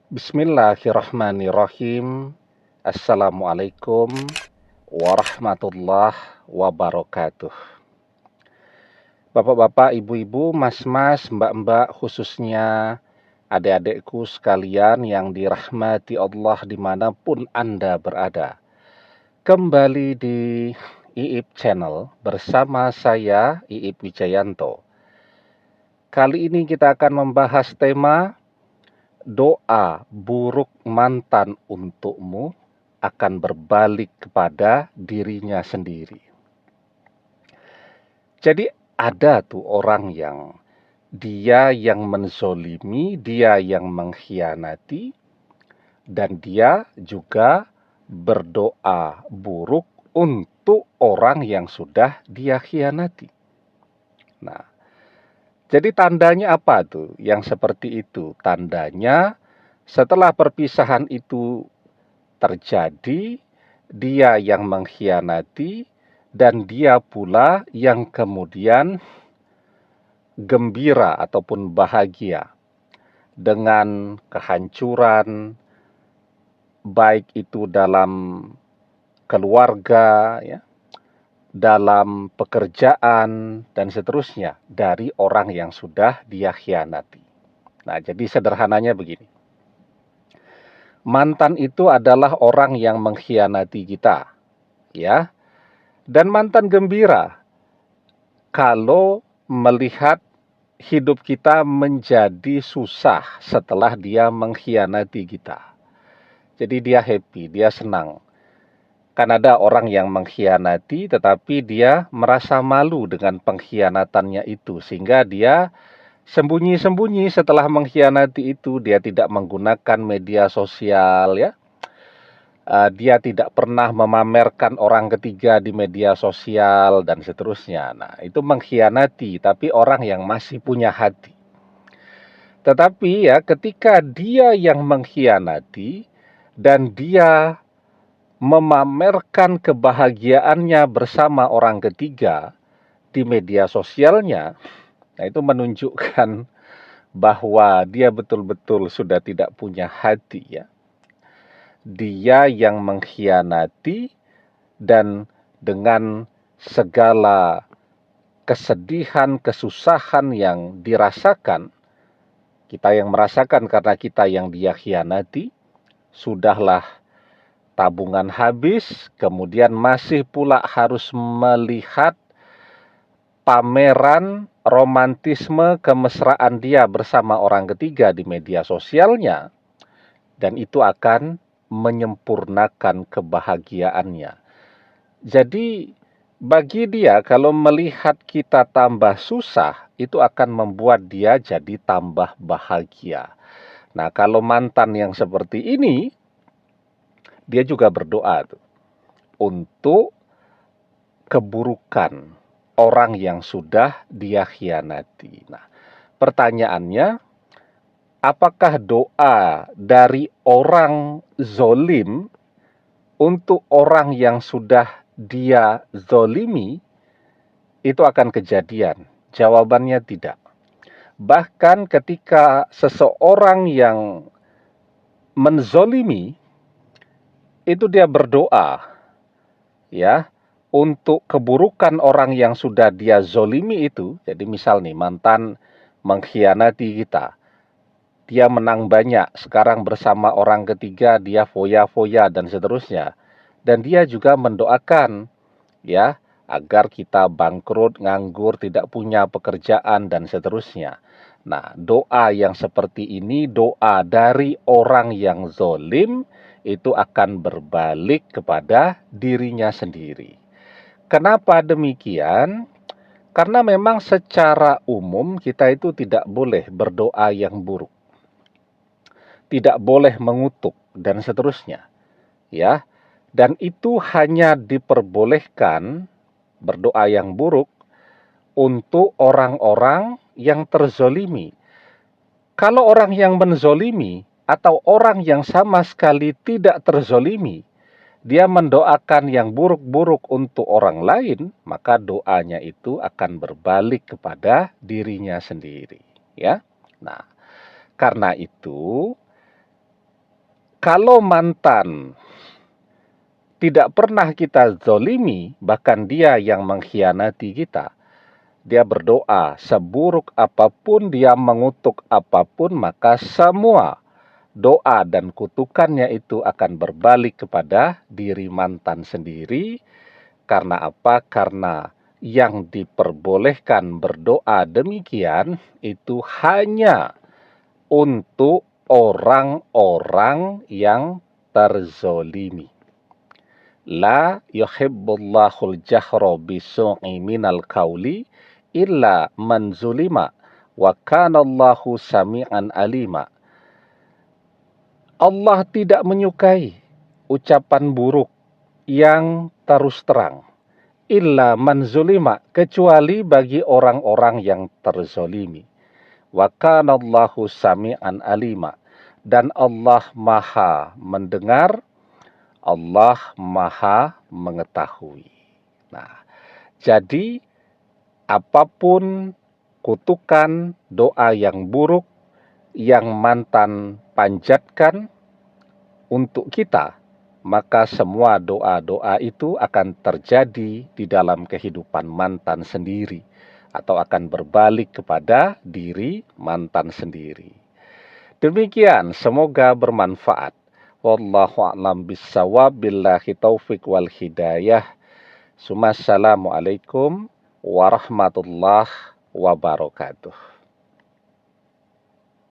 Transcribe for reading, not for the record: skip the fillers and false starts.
Bismillahirrahmanirrahim. Assalamualaikum warahmatullahi wabarakatuh. Bapak-bapak, ibu-ibu, mas-mas, mbak-mbak, khususnya adik-adikku sekalian yang dirahmati Allah dimanapun Anda berada. Kembali di IIP Channel bersama saya, IIP Wijayanto. Kali ini kita akan membahas tema doa buruk mantan untukmu akan berbalik kepada dirinya sendiri. Jadi ada tuh orang yang dia yang menzolimi, dia yang mengkhianati, dan dia juga berdoa buruk untuk orang yang sudah dia khianati. Nah, jadi tandanya apa tuh yang seperti itu? Tandanya setelah perpisahan itu terjadi, dia yang mengkhianati dan dia pula yang kemudian gembira ataupun bahagia dengan kehancuran, baik itu dalam keluarga, ya, dalam pekerjaan, dan seterusnya dari orang yang sudah dia khianati. Nah, jadi sederhananya begini. Mantan itu adalah orang yang mengkhianati kita, ya. Dan mantan gembira kalau melihat hidup kita menjadi susah setelah dia mengkhianati kita. Jadi dia happy, dia senang. Kan ada orang yang mengkhianati tetapi dia merasa malu dengan pengkhianatannya itu, sehingga dia sembunyi-sembunyi setelah mengkhianati itu. Dia tidak menggunakan media sosial, ya. Dia tidak pernah memamerkan orang ketiga di media sosial dan seterusnya. Nah, itu mengkhianati, tapi orang yang masih punya hati. Tetapi ya, ketika dia yang mengkhianati dan dia memamerkan kebahagiaannya bersama orang ketiga di media sosialnya, nah itu menunjukkan bahwa dia betul-betul sudah tidak punya hati, ya. Dia yang mengkhianati dan dengan segala kesedihan, kesusahan yang dirasakan, kita yang merasakan karena kita yang dia khianati, sudahlah tabungan habis, kemudian masih pula harus melihat pameran romantisme kemesraan dia bersama orang ketiga di media sosialnya, dan itu akan menyempurnakan kebahagiaannya. Jadi bagi dia kalau melihat kita tambah susah, itu akan membuat dia jadi tambah bahagia. Nah, kalau mantan yang seperti ini, dia juga berdoa tuh, untuk keburukan orang yang sudah dia khianati. Nah, pertanyaannya, apakah doa dari orang zolim untuk orang yang sudah dia zolimi itu akan kejadian? Jawabannya tidak. Bahkan ketika seseorang yang menzolimi itu dia berdoa, ya, untuk keburukan orang yang sudah dia zolimi itu. Jadi misal nih, mantan mengkhianati kita, dia menang banyak, sekarang bersama orang ketiga dia foya-foya dan seterusnya. Dan dia juga mendoakan, ya, agar kita bangkrut, nganggur, tidak punya pekerjaan dan seterusnya. Nah, doa yang seperti ini, doa dari orang yang zolim, itu akan berbalik kepada dirinya sendiri. Kenapa demikian? Karena memang secara umum kita itu tidak boleh berdoa yang buruk, tidak boleh mengutuk dan seterusnya, ya. Dan itu hanya diperbolehkan berdoa yang buruk untuk orang-orang yang terzolimi. Kalau orang yang menzolimi atau orang yang sama sekali tidak terzolimi, dia mendoakan yang buruk-buruk untuk orang lain, maka doanya itu akan berbalik kepada dirinya sendiri, ya. Nah, karena itu Kalau mantan tidak pernah kita zolimi, bahkan dia yang mengkhianati kita, dia berdoa seburuk apapun, dia mengutuk apapun, maka semua doa dan kutukannya itu akan berbalik kepada diri mantan sendiri. Karena apa? Karena yang diperbolehkan berdoa demikian itu hanya untuk orang-orang yang terzolimi. La yuhibbullahul jahra bisu'i minal qawli illa man zulima wa kanallahu sami'an alima. Allah tidak menyukai ucapan buruk yang terus terang. Illa man zulima, kecuali bagi orang-orang yang terzolimi. Wa kanallahu sami'an alima. Dan Allah maha mendengar, Allah maha mengetahui. Nah, jadi apapun kutukan, doa yang buruk yang mantan panjatkan untuk kita, maka semua doa-doa itu akan terjadi di dalam kehidupan mantan sendiri atau akan berbalik kepada diri mantan sendiri. Demikian, semoga bermanfaat. Wallahu a'lam bissawab, billahi taufik wal hidayah. Assalamualaikum warahmatullahi wabarakatuh.